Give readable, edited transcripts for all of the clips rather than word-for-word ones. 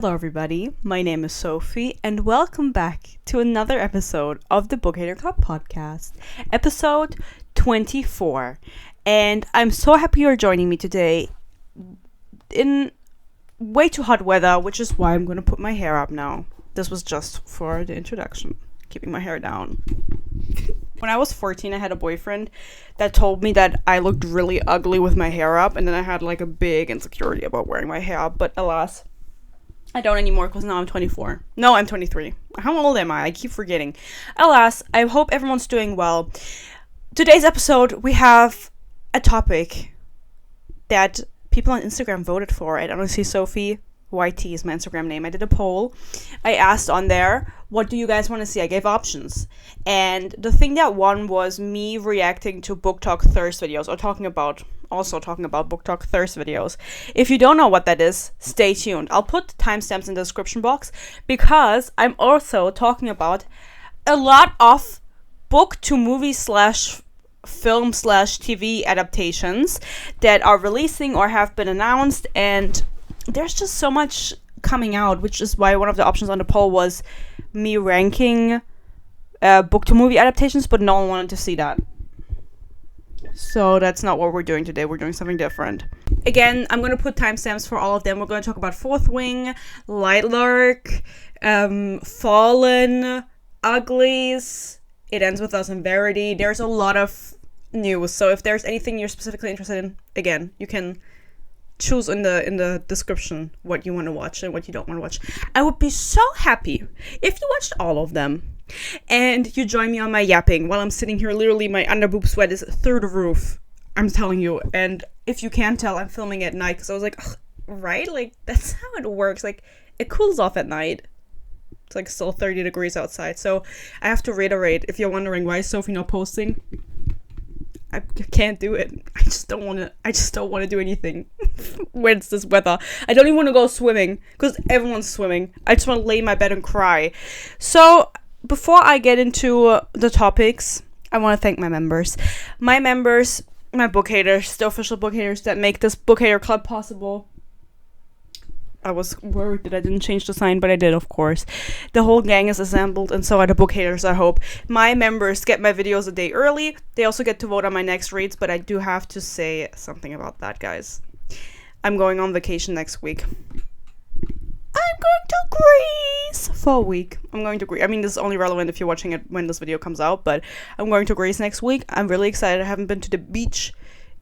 Hello, everybody. My name is Sophie, and welcome back to another episode of the Bookhater Club podcast, episode 24. And I'm so happy you're joining me today in way too hot weather, which is why I'm going to put my hair up now. This was just for the introduction, keeping my hair down. When I was 14, I had a boyfriend that told me that I looked really ugly with my hair up, and then I had like a big insecurity about wearing my hair up, but alas, I don't anymore because now I'm 24. No, I'm 23. How old am I? I keep forgetting. Alas, I hope everyone's doing well. Today's episode, we have a topic that people on Instagram voted for. At honestly, Sophie YT is my Instagram name. I did a poll. I asked on there, what do you guys want to see? I gave options. And the thing that won was me reacting to booktok thirst videos, or talking about booktok thirst videos. If you don't know what that is, stay tuned. I'll put timestamps in the description box because I'm also talking about a lot of book to movie / film / TV adaptations that are releasing or have been announced, and there's just so much coming out, which is why one of the options on the poll was me ranking book to movie adaptations, but no one wanted to see that. So that's not what we're doing today. We're doing something different. Again, I'm going to put timestamps for all of them. We're going to talk about Fourth Wing, Lightlark, Fallen, Uglies, It Ends With Us in Verity. There's a lot of news. So if there's anything you're specifically interested in, again, you can choose in the description what you want to watch and what you don't want to watch. I would be so happy if you watched all of them. And you join me on my yapping while I'm sitting here. Literally, my underboob sweat is through the roof. I'm telling you. And if you can't tell, I'm filming at night because I was like, ugh, right? Like, that's how it works. Like, it cools off at night. It's like still 30 degrees outside. So I have to reiterate, if you're wondering why is Sophie not posting, I can't do it. I just don't want to do anything when it's this weather. I don't even want to go swimming because everyone's swimming. I just want to lay in my bed and cry. So before I get into the topics, I want to thank my members. My book haters, the official book haters that make this book hater club possible. I was worried that I didn't change the sign, but I did, of course. The whole gang is assembled, and so are the book haters, I hope. My members get my videos a day early. They also get to vote on my next reads, but I do have to say something about that, guys. I'm going on vacation next week. I'm going to Greece for a week. I mean, this is only relevant if you're watching it when this video comes out, but I'm going to Greece next week. I'm really excited. I haven't been to the beach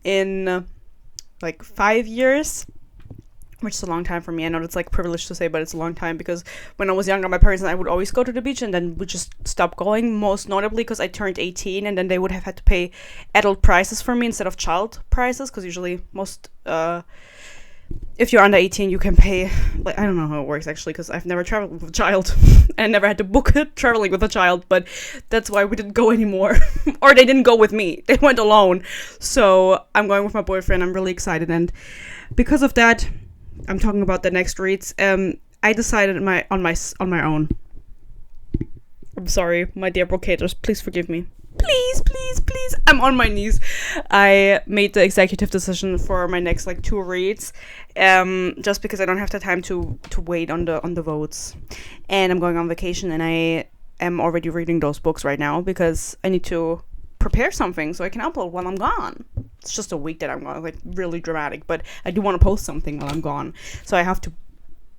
in like 5 years, which is a long time for me. I know it's like privileged to say, but it's a long time because when I was younger, my parents and I would always go to the beach and then we just stopped going, most notably because I turned 18 and then they would have had to pay adult prices for me instead of child prices, because usually if you're under 18, you can pay, like, I don't know how it works actually, because I've never traveled with a child and never had to book traveling with a child, but that's why we didn't go anymore. Or they didn't go with me. They went alone. So I'm going with my boyfriend. I'm really excited. And because of that, I'm talking about the next reads. I decided on my own. I'm sorry, my dear bookhaters, please forgive me. Please. I'm on my knees. I made the executive decision for my next 2 reads, just because I don't have the time to wait on the votes. And I'm going on vacation, and I am already reading those books right now because I need to prepare something so I can upload while I'm gone. It's just a week that I'm gone, like really dramatic, but I do want to post something while I'm gone, so I have to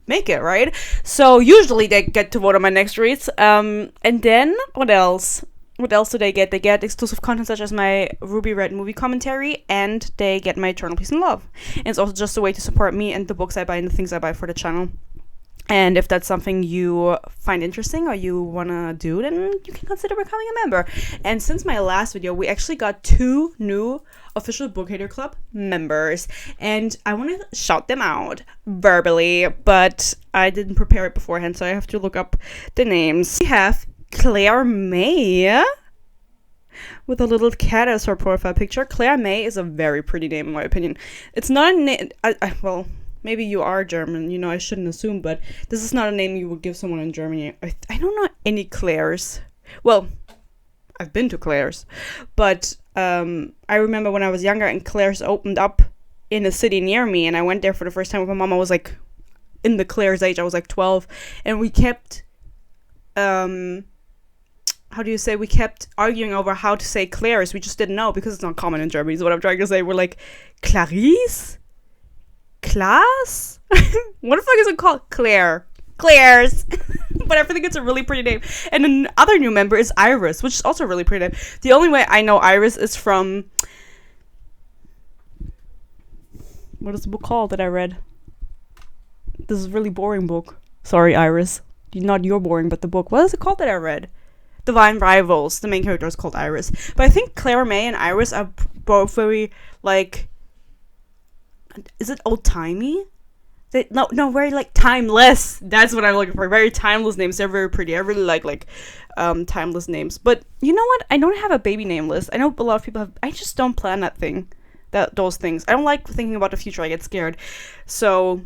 make it, right? So usually they get to vote on my next reads, and then what else do they get? They get exclusive content such as my Ruby Red movie commentary, and they get my Eternal Peace and Love. And it's also just a way to support me and the books I buy and the things I buy for the channel. And if that's something you find interesting or you want to do, then you can consider becoming a member. And since my last video, we actually got 2 new official Book Hater Club members. And I want to shout them out verbally, but I didn't prepare it beforehand, so I have to look up the names. We have Claire May with a little cat as her profile picture. Claire May is a very pretty name in my opinion. It's not a name, well, maybe you are German, I shouldn't assume, but this is not a name you would give someone in Germany. I don't know any Claires. Well, I've been to Claire's, but I remember when I was younger and Claire's opened up in a city near me, and I went there for the first time with my mom. I was like in the Claire's age. I was like 12, and we kept we kept arguing over how to say Claire's. We just didn't know because it's not common in Germany, is what I'm trying to say. We're like, Clarice? Class? What the fuck is it called? Claire's. But I think it's a really pretty name. And another new member is Iris, which is also a really pretty name. The only way I know Iris is from... What is the book called that I read? This is a really boring book. Sorry, Iris. Not your boring, but the book. What is it called that I read? Divine Rivals. The main character is called Iris. But I think Claire May and Iris are both very, like... Is it old-timey? No, very, like, timeless. That's what I'm looking for. Very timeless names. They're very pretty. I really like timeless names. But you know what? I don't have a baby name list. I know a lot of people have... I just don't plan those things. I don't like thinking about the future. I get scared. So...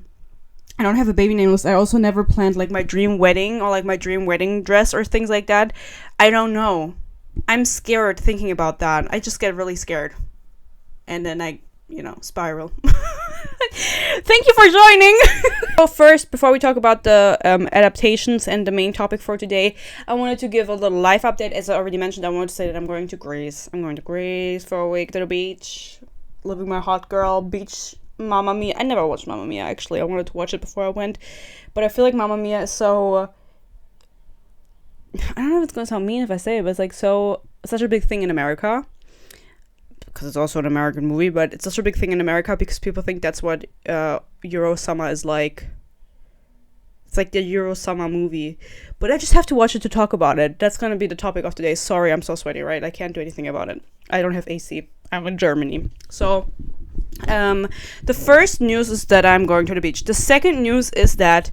I don't have a baby name list. I also never planned, like, my dream wedding or, like, my dream wedding dress or things like that. I don't know. I'm scared thinking about that. I just get really scared. And then I, spiral. Thank you for joining. So first, before we talk about the adaptations and the main topic for today, I wanted to give a little life update. As I already mentioned, I wanted to say that I'm going to Greece. I'm going to Greece for a week to the beach. Living my hot girl beach. Mamma Mia. I never watched Mamma Mia, actually. I wanted to watch it before I went. But I feel like Mamma Mia is so... I don't know if it's going to sound mean if I say it, but it's like such a big thing in America. Because it's also an American movie, but it's such a big thing in America because people think that's what Euro Summer is like. It's like the Euro Summer movie. But I just have to watch it to talk about it. That's going to be the topic of today. Sorry, I'm so sweaty, right? I can't do anything about it. I don't have AC. I'm in Germany. So... the first news is that I'm going to the beach. The second news is that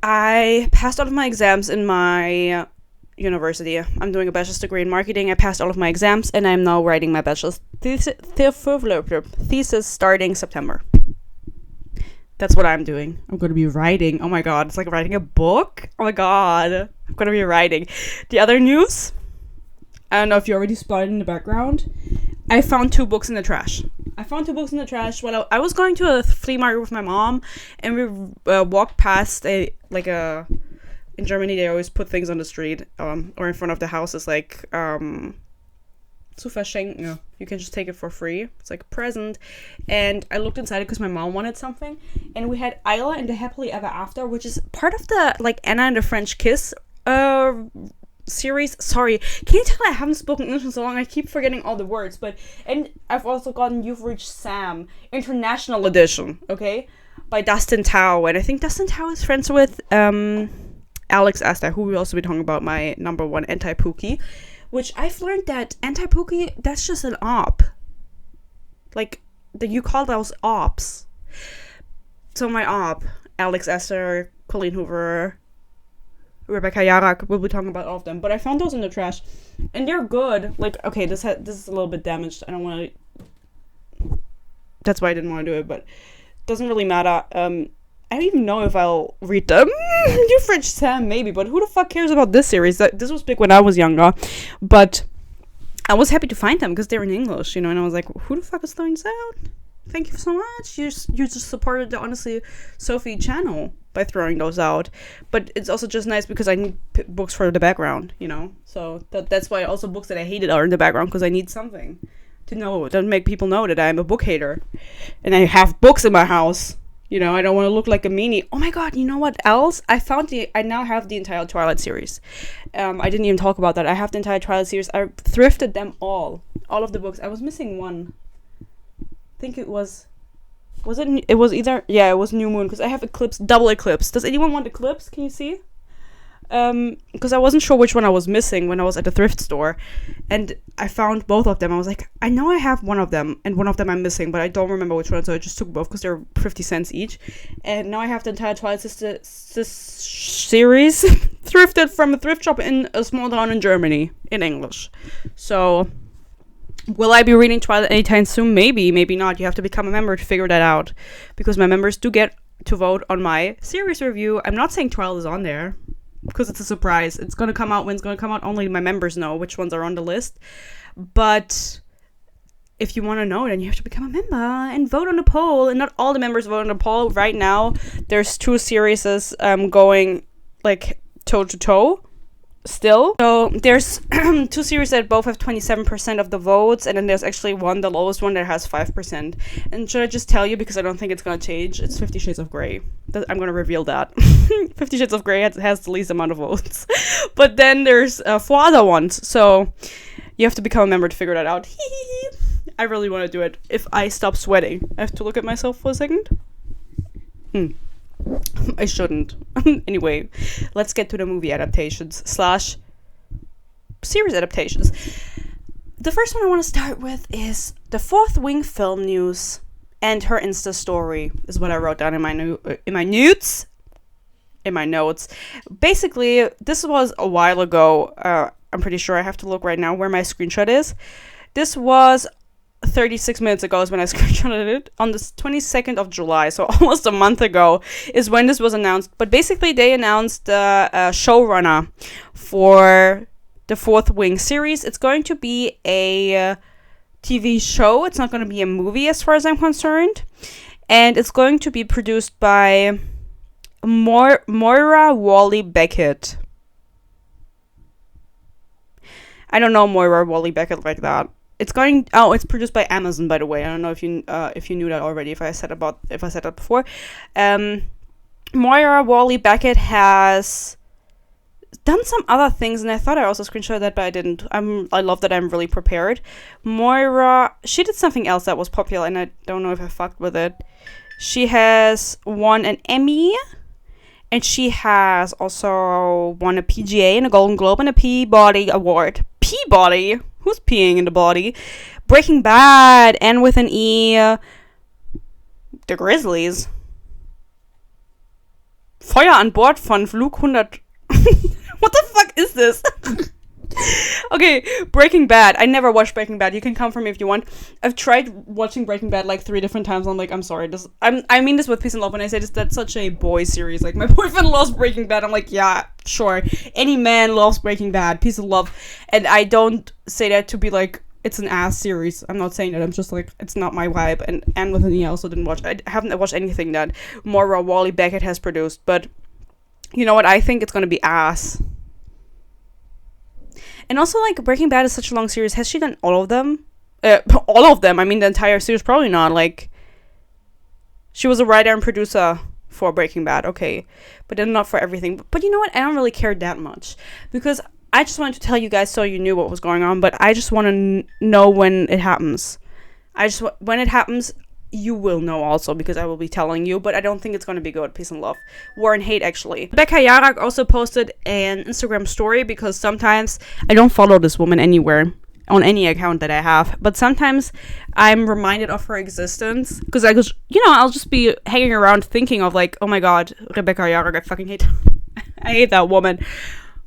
I passed all of my exams in my university. I'm doing a bachelor's degree in marketing. I passed all of my exams and I'm now writing my bachelor's thesis starting September. That's what I'm doing. I'm going to be writing. Oh my god, it's like writing a book. Oh my god, I'm going to be writing. The other news, I don't know if you already spotted in the background, I found 2 books in the trash. Well, I was going to a flea market with my mom, and we walked past in Germany, they always put things on the street, or in front of the houses, like, zu verschenken. You can just take it for free. It's like a present. And I looked inside it because my mom wanted something, and we had Isla and the Happily Ever After, which is part of the, like, Anna and the French Kiss, series. Sorry, can you tell I haven't spoken English in so long? I keep forgetting all the words. And I've also gotten You've Reached Sam International Edition, okay, by Dustin Tao, and I think Dustin Tao is friends with Alex Asta, who will also be talking about, my number one anti-Pookie, which I've learned that anti-Pookie, that's just an op, like that you call those ops. So my op, Alex Asta, Colleen Hoover, Rebecca Yarak, we'll be talking about all of them. But I found those in the trash, and they're good. Like, okay, this is a little bit damaged. I don't want to... That's why I didn't want to do it, but it doesn't really matter. I don't even know if I'll read them. You French Sam, maybe, but who the fuck cares about this series? This was big when I was younger, but I was happy to find them because they're in English, and I was like, who the fuck is throwing this out? Thank you so much. You just supported the Honestly Sophie channel by throwing those out. But it's also just nice because I need books for the background, So that's why also books that I hated are in the background, because I need something to make people know that I'm a book hater. And I have books in my house. I don't want to look like a meanie. Oh my god, you know what else? I now have the entire Twilight series. I didn't even talk about that. I have the entire Twilight series. I thrifted them all of the books. I was missing one. I think it was New Moon, because I have double eclipse. Does anyone want eclipse? Can you see? Because I wasn't sure which one I was missing when I was at the thrift store, and I found both of them. I was like, I know I have one of them, and one of them I'm missing, but I don't remember which one, so I just took both because they're 50 cents each. And now I have the entire Twilight series thrifted from a thrift shop in a small town in Germany in English. So... will I be reading Twilight anytime soon? Maybe, maybe not. You have to become a member to figure that out, because my members do get to vote on my series review. I'm not saying Twilight is on there, because it's a surprise. It's going to come out when it's going to come out. Only my members know which ones are on the list. But if you want to know, then you have to become a member and vote on the poll. And not all the members vote on the poll. Right now, there's 2 series going like toe to toe still. So there's 2 series that both have 27% of the votes, and then there's actually one, the lowest one, that has 5%. And should I just tell you, because I don't think it's gonna change, it's 50 Shades of Grey. I'm gonna reveal that. 50 Shades of Grey has the least amount of votes. But then there's 4 other ones, so you have to become a member to figure that out. I really want to do it. If I stop sweating, I have to look at myself for a second. I shouldn't. Anyway, let's get to the movie adaptations / series adaptations. The first one I want to start with is the Fourth Wing film news and her Insta story is what I wrote down in my notes. Basically, this was a while ago. I'm pretty sure I have to look right now where my screenshot is. This was 36 minutes ago is when I screenshotted it. On the 22nd of July, so almost a month ago, is when this was announced. But basically, they announced the showrunner for the Fourth Wing series. It's going to be a TV show. It's not going to be a movie as far as I'm concerned. And it's going to be produced by Moira Walley-Beckett. I don't know Moira Walley-Beckett like that. It's produced by Amazon, by the way. I don't know if you knew that already. If I said that before. Moira Walley-Beckett has done some other things, and I thought I also screenshotted that, but I didn't. I love that I'm really prepared. Moira, she did something else that was popular, and I don't know if I fucked with it. She has won an Emmy, and she has also won a PGA and a Golden Globe and a Peabody Award. Peabody? Who's peeing in the body? Breaking Bad, and with an E, the Grizzlies. Feuer an Bord von Flug 100. What the fuck is this? Okay, Breaking Bad. I never watched Breaking Bad. You can come for me if you want. I've tried watching Breaking Bad like 3 different times. I'm like, I'm sorry. I mean this with peace and love when I say this. That's such a boy series. Like, my boyfriend loves Breaking Bad. I'm like, yeah, sure. Any man loves Breaking Bad. Peace and love. And I don't say that to be like, it's an ass series. I'm not saying that. I'm just like, it's not my vibe. And with an E, I also didn't watch. I haven't watched anything that Moira Walley-Beckett has produced. But you know what? I think it's gonna be ass. And also, like, Breaking Bad is such a long series. Has she done all of them? All of them. I mean, the entire series, probably not. Like, she was a writer and producer for Breaking Bad. Okay. But then not for everything. But you know what? I don't really care that much. Because I just wanted to tell you guys so you knew what was going on. But I just want to know when it happens. When it happens, you will know also, because I will be telling you, but I don't think it's going to be good. Peace and love. War and hate, actually. Rebecca Yarak also posted an Instagram story, because sometimes I don't follow this woman anywhere on any account that I have, but sometimes I'm reminded of her existence, because I'll just be hanging around thinking of like, oh my god, Rebecca Yarak, I fucking hate I hate that woman.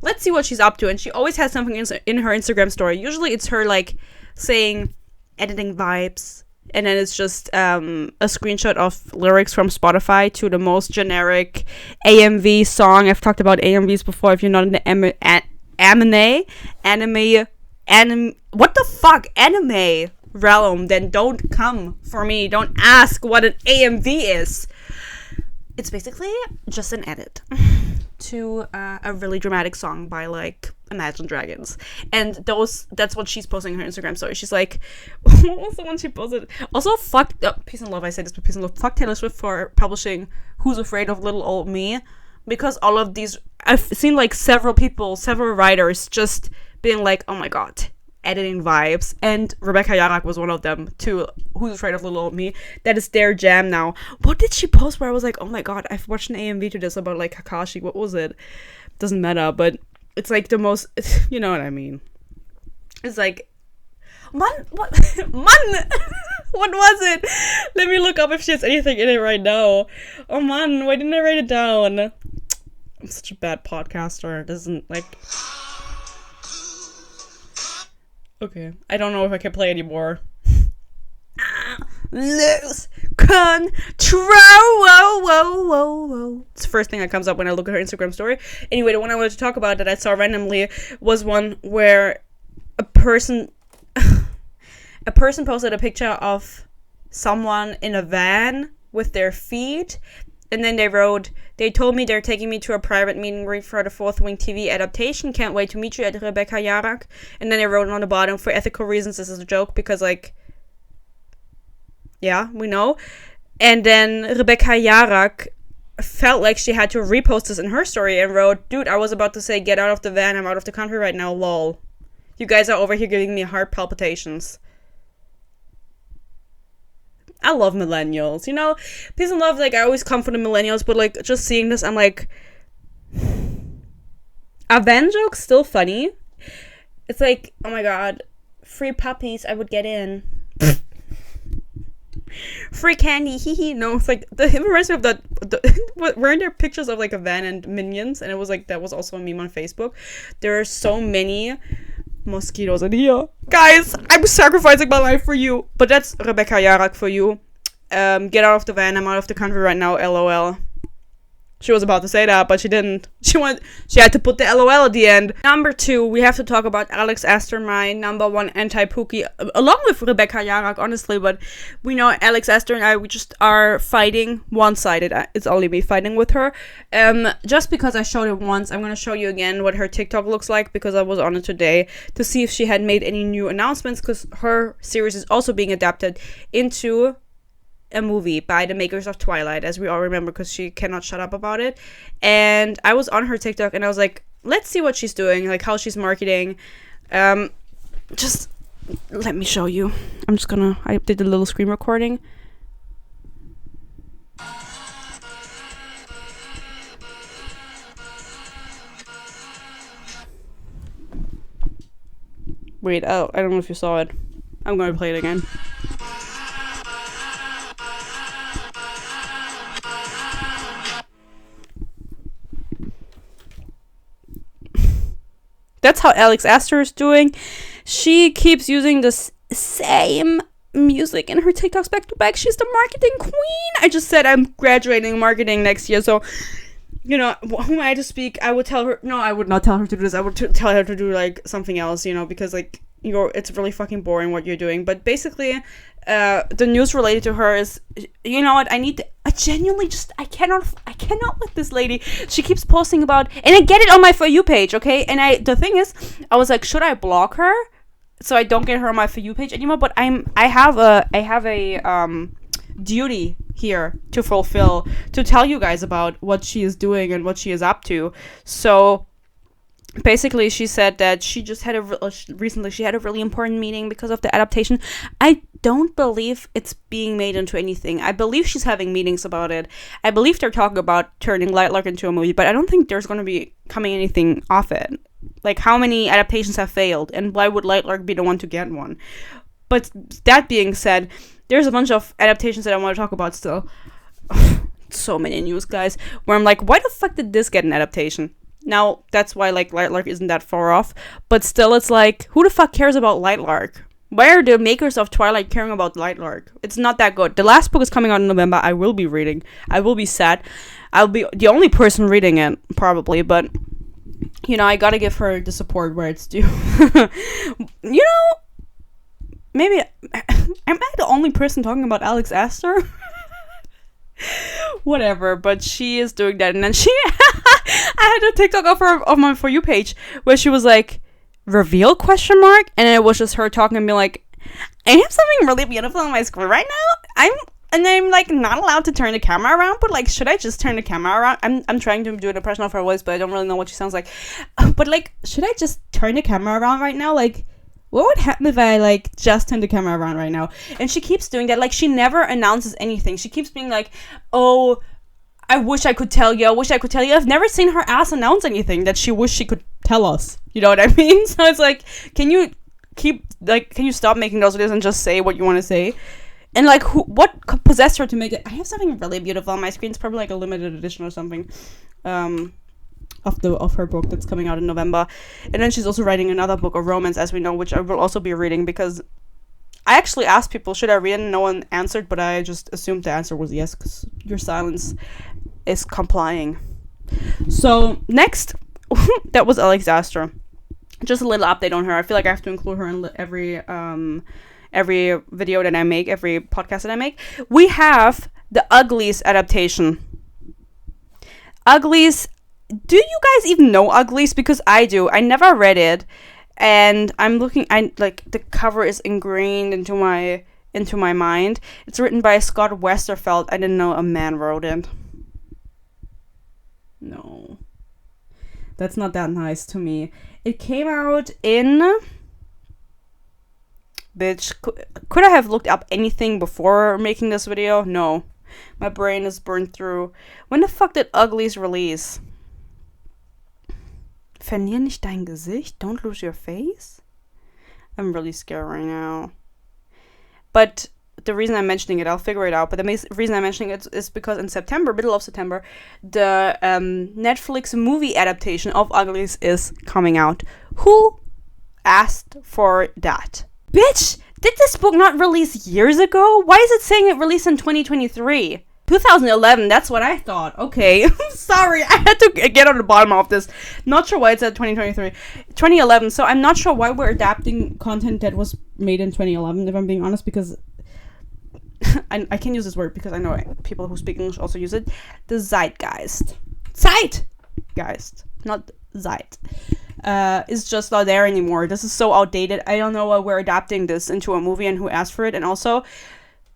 Let's see what she's up to. And she always has something in her Instagram story. Usually it's her like saying editing vibes, and then it's just a screenshot of lyrics from Spotify to the most generic AMV song. I've talked about AMVs before. If you're not in the anime, what the fuck, anime realm, then don't come for me. Don't ask what an AMV is. It's basically just an edit to a really dramatic song by like Imagine Dragons, and that's what she's posting on her Instagram story. She's like, what was the one she posted? Also, fuck peace and love. I say this with peace and love. Fuck Taylor Swift for publishing Who's Afraid of Little Old Me, because all of these, I've seen like several writers just being like, oh my god, editing vibes, and Rebecca Yarak was one of them to Who's Afraid of Little Old Me. That is their jam now. What did she post where I was like, oh my god, I've watched an AMV to this about like Kakashi. What was it? Doesn't matter, but it's like the most, you know what I mean. It's like, what what was it? Let me look up if she has anything in it right now. Oh man, why didn't I write it down? I'm such a bad podcaster. It doesn't like. Okay, I don't know if I can play anymore. Lose control. Whoa. It's the first thing that comes up when I look at her Instagram story. Anyway, the one I wanted to talk about that I saw randomly was one where a person a person posted a picture of someone in a van with their feet, and then they wrote, "They told me they're taking me to a private meeting for the Fourth Wing TV adaptation. Can't wait to meet you at Rebecca Yarak." And then they wrote on the bottom, "For ethical reasons, this is a joke," because, like, yeah, we know. And then Rebecca Yarak felt like she had to repost this in her story and wrote, "Dude, I was about to say, get out of the van. I'm out of the country right now, lol. You guys are over here giving me heart palpitations." I love millennials, you know? Peace and love, like, I always come for the millennials, but, like, just seeing this, I'm like, a van joke's still funny. It's like, oh my god, free puppies, I would get in. Free candy, hee hee. No, it's like, it reminds me of that, weren't there pictures of, like, a van and minions? And it was like, that was also a meme on Facebook. There are so many mosquitoes in here. Guys, I'm sacrificing my life for you. But that's Rebecca Yarak for you. Get out of the van. I'm out of the country right now. LOL. She was about to say that, but she didn't. She had to put the LOL at the end. Number 2, we have to talk about Alex Astor, my number 1 anti-Pookie, along with Rebecca Yarak, honestly, but we know Alex Astor and I, we just are fighting one-sided. It's only me fighting with her. Just because I showed it once, I'm going to show you again what her TikTok looks like, because I was on it today to see if she had made any new announcements, because her series is also being adapted into a movie by the makers of Twilight, as we all remember, because she cannot shut up about it. And I was on her TikTok and I was like, let's see what she's doing, like how she's marketing. Just let me show you. I did a little screen recording. Wait, oh, I don't know if you saw it. I'm gonna play it again. That's how Alex Astor is doing. She keeps using the same music in her TikToks back to back. She's the marketing queen. I just said I'm graduating marketing next year, so, you know, who am I to speak? I would tell her, no, I would not tell her to do this. I would tell her to do, like, something else, you know, because, like, it's really fucking boring what you're doing. But basically, the news related to her is, you know what, I genuinely just, I cannot with this lady. She keeps posting about, and I get it on my For You page, okay? And the thing is, I was like, should I block her so I don't get her on my For You page anymore? But I have a duty here to fulfill, to tell you guys about what she is doing and what she is up to. So basically, she said that she just had recently she had a really important meeting because of the adaptation. I don't believe it's being made into anything. I believe she's having meetings about it. I believe they're talking about turning Lightlark into a movie, but I don't think there's going to be coming anything off it. Like, how many adaptations have failed, and why would Lightlark be the one to get one? But that being said, there's a bunch of adaptations that I want to talk about still. So many news, guys, where I'm like, why the fuck did this get an adaptation? Now, that's why, like, Lightlark isn't that far off. But still, it's like, who the fuck cares about Lightlark? Why are the makers of Twilight caring about Lightlark? It's not that good. The last book is coming out in November. I will be reading. I will be sad. I'll be the only person reading it, probably. But, you know, I gotta give her the support where it's due. You know, maybe, am I the only person talking about Alex Astor? Whatever, but she is doing that. And then I had a TikTok of her on my For You page where she was like, reveal question mark, and it was just her talking and being like, I have something really beautiful on my screen right now. I'm like not allowed to turn the camera around, but like, should I just turn the camera around? I'm trying to do an impression of her voice, but I don't really know what she sounds like. But like, should I just turn the camera around right now? Like, what would happen if I, like, just turn the camera around right now? And she keeps doing that. Like, she never announces anything. She keeps being like, oh, I wish I could tell you. I wish I could tell you. I've never seen her ass announce anything that she wished she could tell us. You know what I mean? So it's like, can you stop making those videos and just say what you want to say? And, like, what possessed her to make it? I have something really beautiful on my screen. It's probably, like, a limited edition or something. Of her book that's coming out in November. And then she's also writing another book of romance, as we know, which I will also be reading, because I actually asked people, should I read it? And no one answered, but I just assumed the answer was yes, because your silence is complying. So next, that was Alex Astor. Just a little update on her. I feel like I have to include her in every video that I make, every podcast that I make. We have the Uglies adaptation. Uglies, do you guys even know Uglies? Because I do. I never read it, and I'm looking, the cover is ingrained into my mind. It's written by Scott Westerfeld. I didn't know a man wrote it. No. That's not that nice to me. It came out in... Bitch, could I have looked up anything before making this video? No. My brain is burned through. When the fuck did Uglies release? Verlier nicht dein Gesicht? Don't lose your face? I'm really scared right now. But the reason I'm mentioning it, I'll figure it out, but the reason I'm mentioning it is because in September, middle of September, the Netflix movie adaptation of Uglies is coming out. Who asked for that? Bitch, did this book not release years ago? Why is it saying it released in 2023? 2011, that's what I thought. Okay, sorry, I had to get on the bottom of this. Not sure why it said 2023. 2011, so I'm not sure why we're adapting content that was made in 2011, if I'm being honest, because I can use this word because I know people who speak English also use it. The Zeitgeist. Zeitgeist, not Zeit. Is just not there anymore. This is so outdated. I don't know why we're adapting this into a movie and who asked for it. And also,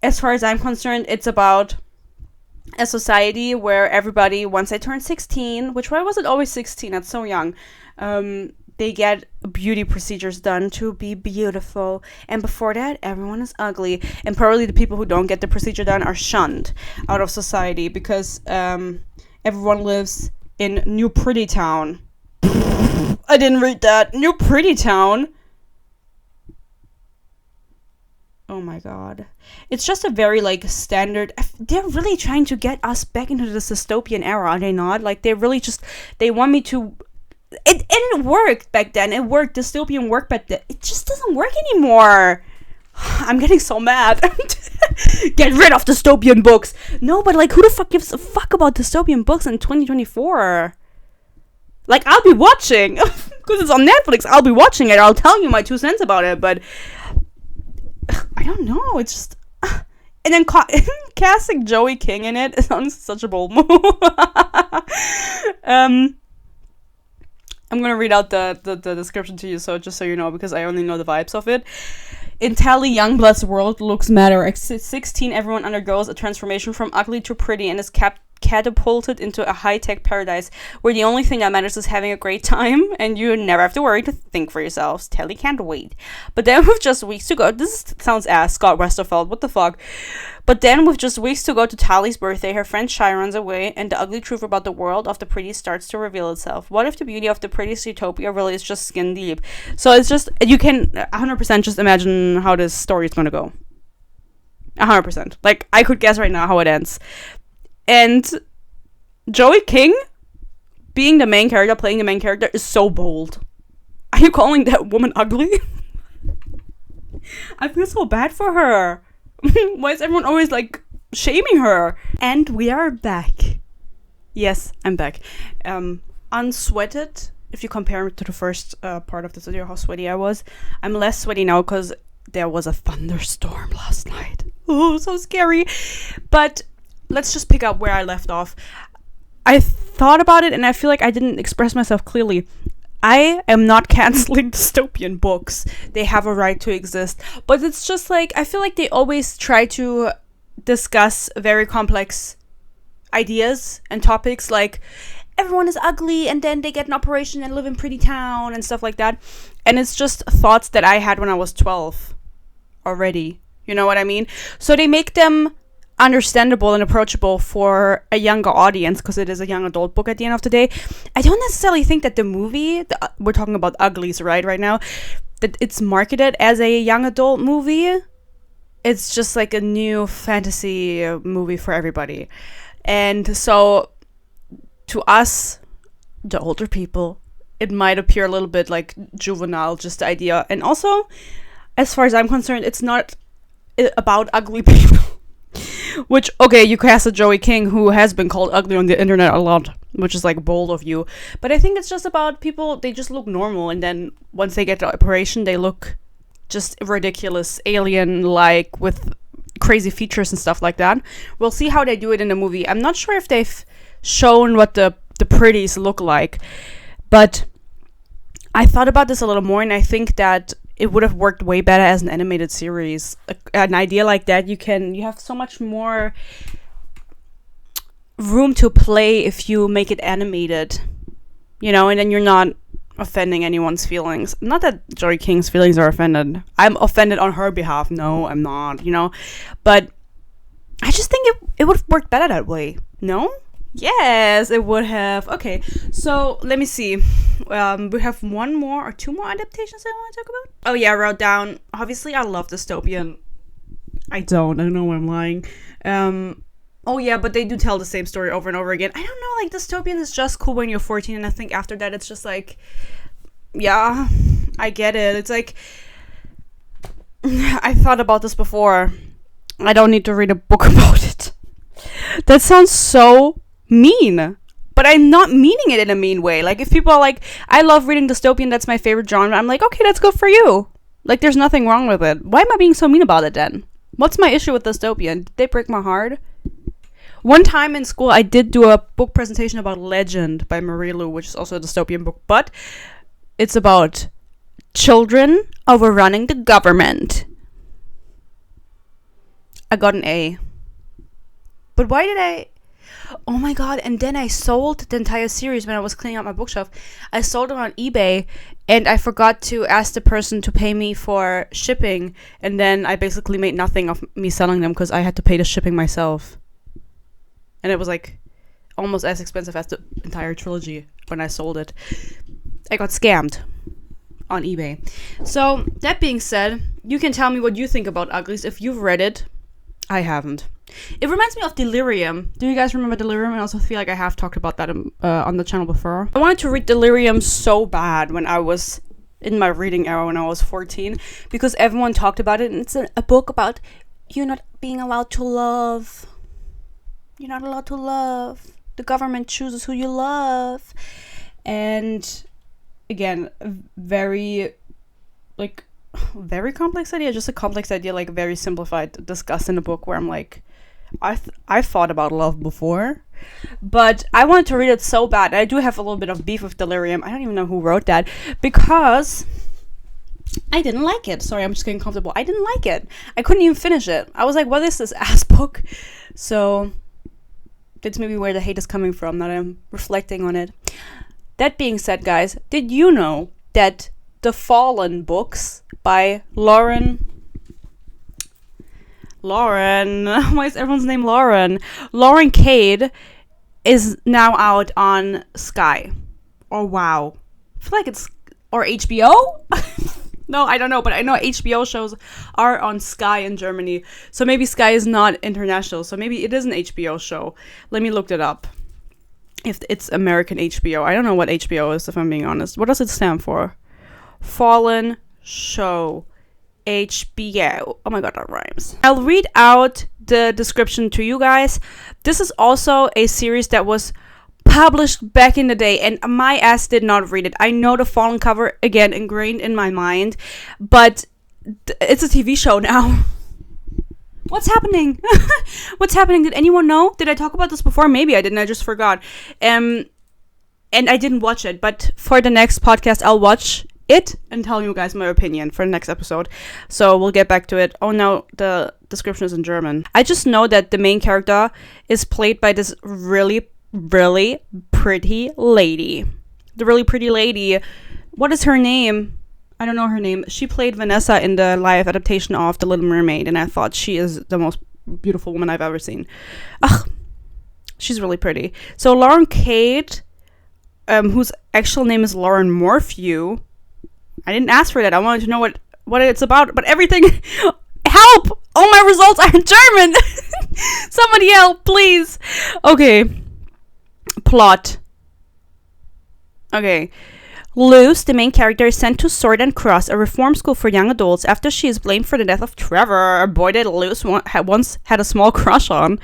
as far as I'm concerned, it's about a society where everybody, once they turn 16, which why was it always 16? That's so young. They get beauty procedures done to be beautiful. And before that, everyone is ugly. And probably the people who don't get the procedure done are shunned out of society because everyone lives in New Pretty Town. I didn't read that. New Pretty Town. Oh my god. It's just a very, standard... They're really trying to get us back into this dystopian era, are they not? They really just... They want me to... It worked back then. It worked. Dystopian worked back then. It just doesn't work anymore. I'm getting so mad. Get rid of dystopian books. No, but, who the fuck gives a fuck about dystopian books in 2024? I'll be watching, because it's on Netflix, I'll be watching it, I'll tell you my 2 cents about it, but, I don't know, it's just, and then casting Joey King in it sounds such a bold move. I'm gonna read out the description to you, so just so you know, because I only know the vibes of it. In Tally Youngblood's world, looks matter. At 16, everyone undergoes a transformation from ugly to pretty and is catapulted into a high-tech paradise where the only thing that matters is having a great time and you never have to worry to think for yourselves. Tally can't wait. But then with just weeks to go, this sounds ass, Scott Westerfeld, what the fuck? But then with just weeks to go to Tally's birthday, her friend Shy runs away and the ugly truth about the world of the pretty starts to reveal itself. What if the beauty of the prettiest utopia really is just skin deep? So it's just, you can 100% just imagine how this story is gonna go. 100%. I could guess right now how it ends. And Joey King being the main character, playing the main character, is so bold. Are you calling that woman ugly? I feel so bad for her. Why is everyone always shaming her? And we are back. Yes, I'm back. Unsweated. If you compare it to the first part of this video, how sweaty I was. I'm less sweaty now because there was a thunderstorm last night. Oh, so scary. But let's just pick up where I left off. I thought about it and I feel like I didn't express myself clearly. I am not canceling dystopian books. They have a right to exist. But it's just I feel like they always try to discuss very complex ideas and topics everyone is ugly and then they get an operation and live in Pretty Town and stuff like that. And it's just thoughts that I had when I was 12 already. You know what I mean? So they make them understandable and approachable for a younger audience because it is a young adult book at the end of the day. I don't necessarily think that the movie, we're talking about Uglies right now, that it's marketed as a young adult movie. It's just a new fantasy movie for everybody. And so to us, the older people, it might appear a little bit juvenile, just the idea. And also, as far as I'm concerned, it's not about ugly people. Which, okay, you cast a Joey King who has been called ugly on the internet a lot, which is bold of you. But I think it's just about people, they just look normal, and then once they get the operation, they look just ridiculous alien like with crazy features and stuff like that. We'll see how they do it in the movie. I'm not sure if they've shown what the pretties look like, but I thought about this a little more, and I think that it would have worked way better as an animated series. An idea like that, you have so much more room to play if you make it animated, you know, and then you're not offending anyone's feelings. Not that Joy King's feelings are offended. I'm offended on her behalf. No, I'm not, you know, but I just think it would have worked better that way. No? Yes, it would have. Okay, so let me see. We have one more or two more adaptations I want to talk about. Oh yeah, I wrote down. Obviously, I love dystopian. I don't know why I'm lying. Oh yeah, but they do tell the same story over and over again. I don't know, like dystopian is just cool when you're 14, and I think after that it's just like, yeah, I get it. It's like, I thought about this before. I don't need to read a book about it. That sounds so mean, but I'm not meaning it in a mean way. Like, if people are like, I love reading dystopian, that's my favorite genre, I'm like, okay, that's good for you. Like, there's nothing wrong with it. Why am I being so mean about it then? What's my issue with dystopian? Did they break my heart? One time in school, I did do a book presentation about Legend by Marie Lu, which is also a dystopian book, but it's about children overrunning the government. I got an A. But why did I... Oh my god, and then I sold the entire series when I was cleaning out my bookshelf. I sold it on eBay, and I forgot to ask the person to pay me for shipping, and then I basically made nothing of me selling them because I had to pay the shipping myself. And it was like almost as expensive as the entire trilogy when I sold it. I got scammed on eBay. So, that being said, you can tell me what you think about Uglies if you've read it. I haven't. It reminds me of Delirium. Do you guys remember Delirium? I also feel like I have talked about that on the channel before. I wanted to read Delirium so bad when I was in my reading era when I was 14 because everyone talked about it, and it's a book about you not being allowed to love. You're not allowed to love. The government chooses who you love. And again, very complex idea. Just a complex idea, like very simplified, discussed in a book where I'm like, I've thought about love before. But I wanted to read it so bad. I do have a little bit of beef with Delirium. I don't even know who wrote that. Because I didn't like it. Sorry, I'm just getting comfortable. I didn't like it. I couldn't even finish it. I was like, what is this ass book? So... that's maybe where the hate is coming from, that I'm reflecting on it. That being said, guys, did you know that the Fallen books by Lauren, why is everyone's name Lauren? Lauren Cade is now out on Sky. Or Wow. I feel like it's, or HBO? No, I don't know, but I know HBO shows are on Sky in Germany. So maybe Sky is not international. So maybe it is an HBO show. Let me look it up. If it's American HBO. I don't know what HBO is, if I'm being honest. What does it stand for? Fallen Show. HBO. Oh my god, that rhymes. I'll read out the description to you guys. This is also a series that was published back in the day, and my ass did not read it. I know the Fallen cover, again, ingrained in my mind, but it's a TV show now. What's happening? What's happening? Did anyone know? Did I talk about this before? Maybe I didn't. I just forgot. And I didn't watch it, but for the next podcast, I'll watch it and tell you guys my opinion for the next episode. So we'll get back to it. Oh no, the description is in German. I just know that the main character is played by this really pretty lady. The really pretty lady. What is her name? I don't know her name. She played Vanessa in the live adaptation of The Little Mermaid, and I thought she is the most beautiful woman I've ever seen. Ugh, she's really pretty. So Lauren Cade, whose actual name is Lauren Morphew. I didn't ask for that. I wanted to know what it's about, but everything... Help! All my results are in German! Somebody help, please! Okay. Plot. Okay. Luz, the main character, is sent to Sword and Cross, a reform school for young adults, after she is blamed for the death of Trevor, a boy that Luz once had a small crush on.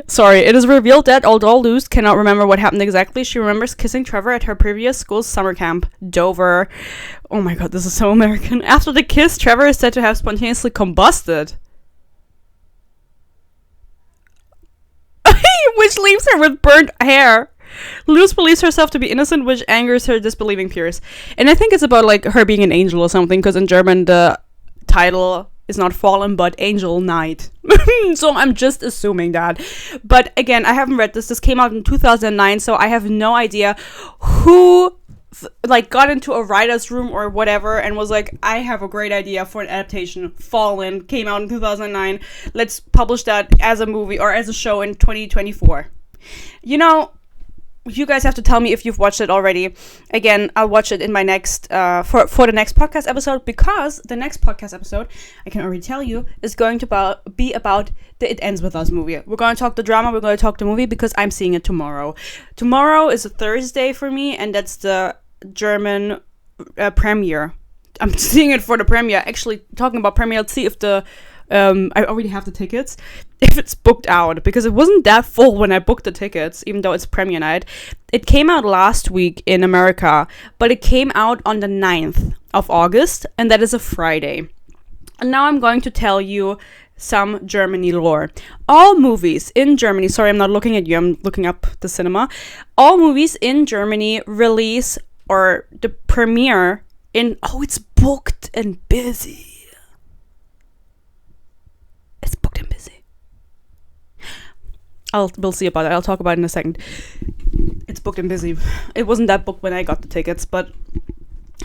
Sorry, it is revealed that although Luz cannot remember what happened exactly, she remembers kissing Trevor at her previous school's summer camp, Dover. Oh my god, this is so American. After the kiss, Trevor is said to have spontaneously combusted, which leaves her with burnt hair. Luz believes herself to be innocent, which angers her disbelieving peers. And I think it's about like her being an angel or something, because in German the title is not fallen but angel knight. So I'm just assuming that. But again, I haven't read this. This came out in 2009, so I have no idea who like got into a writer's room or whatever and was like, I have a great idea for an adaptation. Fallen came out in 2009. Let's publish that as a movie or as a show in 2024. You know, you guys have to tell me if you've watched it already. Again, I'll watch it in my next for the next podcast episode, because the next podcast episode, I can already tell you, is going to be about the It Ends With Us movie. We're going to talk the drama, we're going to talk the movie, because I'm seeing it tomorrow. Tomorrow is a Thursday for me, and that's the German premiere. I'm seeing it for the premiere. Actually, talking about premiere, let's see if the I already have the tickets, if it's booked out, because it wasn't that full when I booked the tickets, even though it's premiere night. It came out last week in America, but it came out on the 9th of August, and that is a Friday. And now I'm going to tell you some Germany lore. All movies in Germany, sorry, I'm not looking at you, I'm looking up the cinema. All movies in Germany release, or the premiere in, it's booked and busy. It's booked and busy. We'll see about it. I'll talk about it in a second. It's booked and busy. It wasn't that booked when I got the tickets, but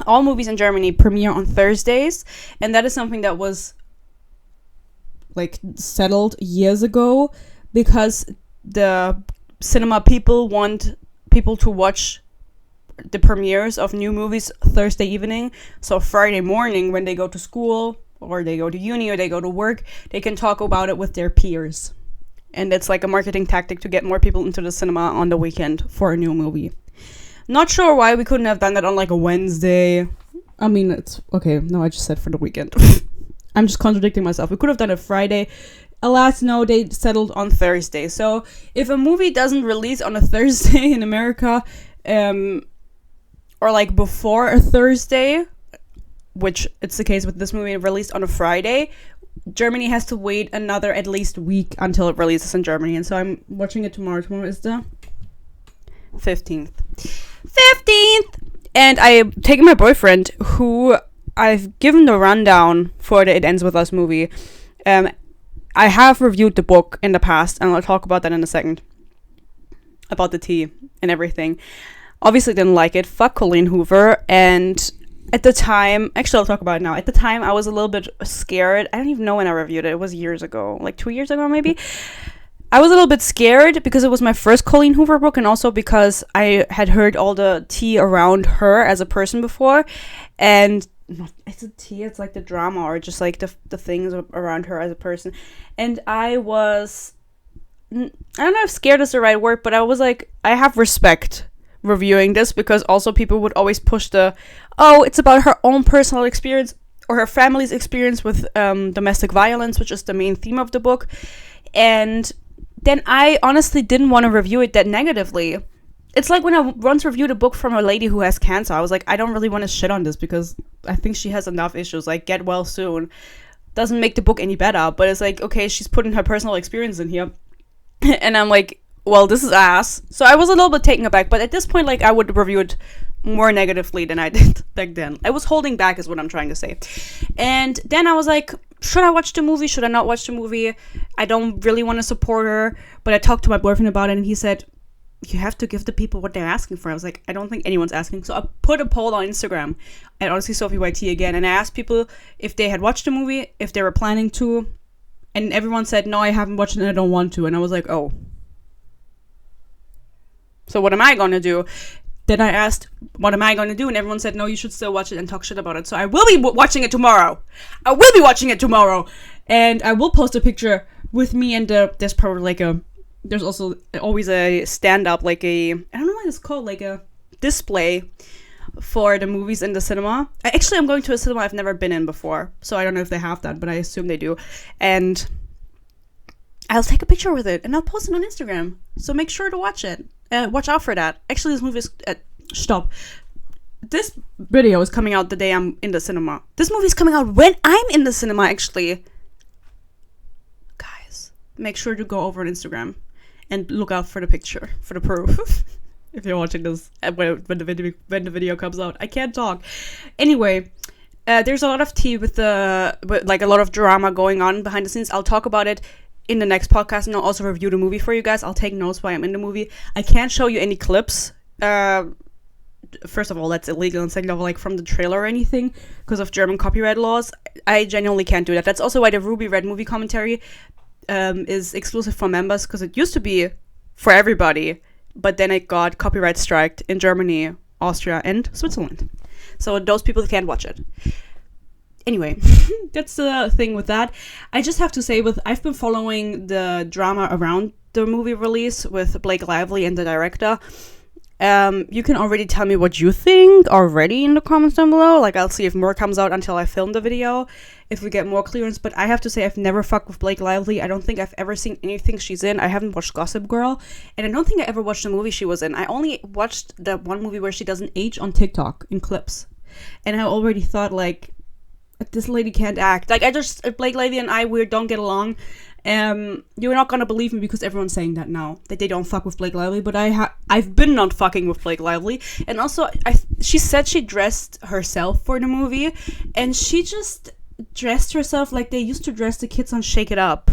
all movies in Germany premiere on Thursdays, and that is something that was like settled years ago, because the cinema people want people to watch the premieres of new movies Thursday evening, so Friday morning when they go to school or they go to uni or they go to work, they can talk about it with their peers. And it's like a marketing tactic to get more people into the cinema on the weekend for a new movie. Not sure why we couldn't have done that on like a Wednesday. I mean, it's okay. No, I just said for the weekend. I'm just contradicting myself. We could have done it Friday. Alas, no, they settled on Thursday. So if a movie doesn't release on a Thursday in America, or like before a Thursday, which it's the case with this movie, released on a Friday, Germany has to wait another at least week until it releases in Germany. And so I'm watching it tomorrow. Tomorrow is the 15th. And I'm taking my boyfriend, who I've given the rundown for the It Ends With Us movie. I have reviewed the book in the past, and I'll talk about that in a second. About the tea and everything. Obviously didn't like it. Fuck Colleen Hoover. And at the time, actually I'll talk about it now. At the time I was a little bit scared. I don't even know when I reviewed it. It was years ago. Like 2 years ago maybe. I was a little bit scared because it was my first Colleen Hoover book, and also because I had heard all the tea around her as a person before. And it's a tea, it's like the drama, or just like the things around her as a person. And I was, I don't know if scared is the right word, but I was like, I have respect reviewing this, because also people would always push it's about her own personal experience or her family's experience with domestic violence, which is the main theme of the book. And then I honestly didn't want to review it that negatively. It's like when I once reviewed a book from a lady who has cancer. I was like, I don't really want to shit on this because I think she has enough issues. Like, get well soon. Doesn't make the book any better, but it's like, okay, she's putting her personal experience in here. And I'm like, well, this is ass. So I was a little bit taken aback, but at this point, like, I would review it more negatively than I did back then. I was holding back is what I'm trying to say. And then I was like, should I watch the movie? Should I not watch the movie? I don't really want to support her. But I talked to my boyfriend about it, and he said, you have to give the people what they're asking for. I was like, I don't think anyone's asking. So I put a poll on Instagram at Honestly Sophie YT again, and I asked people if they had watched the movie, if they were planning to. And everyone said, no, I haven't watched it and I don't want to. And I was like, oh. So what am I going to do? Then I asked, what am I going to do? And everyone said, no, you should still watch it and talk shit about it. So I will be watching it tomorrow. And I will post a picture with me and there's probably like there's also always a stand-up, like I don't know what it's called, like a display for the movies in the cinema. I'm going to a cinema I've never been in before, so I don't know if they have that, but I assume they do. And I'll take a picture with it and I'll post it on Instagram. So make sure to watch it. Watch out for that. Actually, this movie is... stop. This video is coming out the day I'm in the cinema. This movie is coming out when I'm in the cinema, actually. Guys, make sure to go over on Instagram and look out for the picture, for the proof. If you're watching this when the video comes out. I can't talk. Anyway, there's a lot of tea with a lot of drama going on behind the scenes. I'll talk about it in the next podcast, and I'll also review the movie for you guys. I'll take notes while I'm in the movie. I can't show you any clips. First of all, that's illegal, and second of all, from the trailer or anything, because of German copyright laws. I genuinely can't do that. That's also why the Ruby Red movie commentary is exclusive for members, because it used to be for everybody, but then it got copyright striked in Germany, Austria, and Switzerland. So those people can't watch it. Anyway, that's the thing with that. I just have to say, I've been following the drama around the movie release with Blake Lively and the director. You can already tell me what you think already in the comments down below. I'll see if more comes out until I film the video, if we get more clearance. But I have to say, I've never fucked with Blake Lively. I don't think I've ever seen anything she's in. I haven't watched Gossip Girl, and I don't think I ever watched the movie she was in. I only watched that one movie where she doesn't age on TikTok in clips, and I already thought, this lady can't act. Blake Lively and we don't get along. You're not gonna believe me because everyone's saying that now, that they don't fuck with Blake Lively, but I've been not fucking with Blake Lively. And also, she said she dressed herself for the movie, and she just dressed herself like they used to dress the kids on Shake It Up.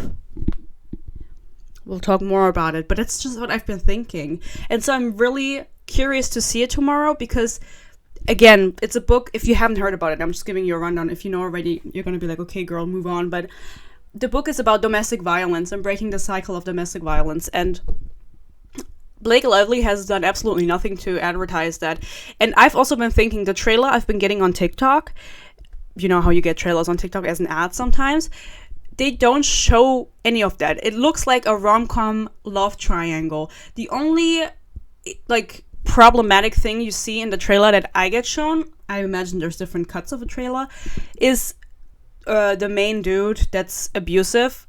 We'll talk more about it, but that's just what I've been thinking. And so I'm really curious to see it tomorrow, because again, it's a book. If you haven't heard about it, I'm just giving you a rundown. If you know already, you're gonna be like, okay girl, move on. But the book is about domestic violence and breaking the cycle of domestic violence, and Blake Lively has done absolutely nothing to advertise that. And I've also been thinking, the trailer I've been getting on TikTok, you know how you get trailers on TikTok as an ad sometimes, they don't show any of that. It looks like a rom-com love triangle. The only problematic thing you see in the trailer that I get shown, I imagine there's different cuts of a trailer, is the main dude that's abusive,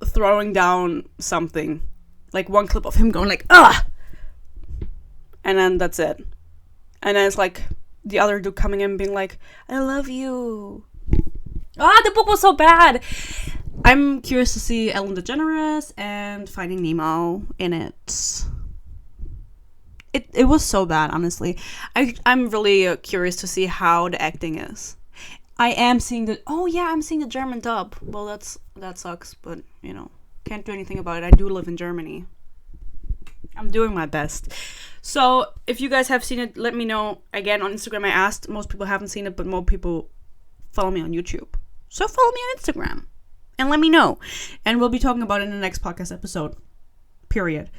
throwing down something. One clip of him going "Ugh!" And then that's it. And then it's the other dude coming in being "I love you." The book was so bad. I'm curious to see Ellen DeGeneres and Finding Nemo in it. It was so bad, honestly. I'm really curious to see how the acting is. I am seeing I'm seeing the German dub. Well, that sucks, but can't do anything about it. I do live in Germany. I'm doing my best. So if you guys have seen it, let me know. Again, on Instagram I asked. Most people haven't seen it, but more people follow me on YouTube. So follow me on Instagram and let me know. And we'll be talking about it in the next podcast episode. Period.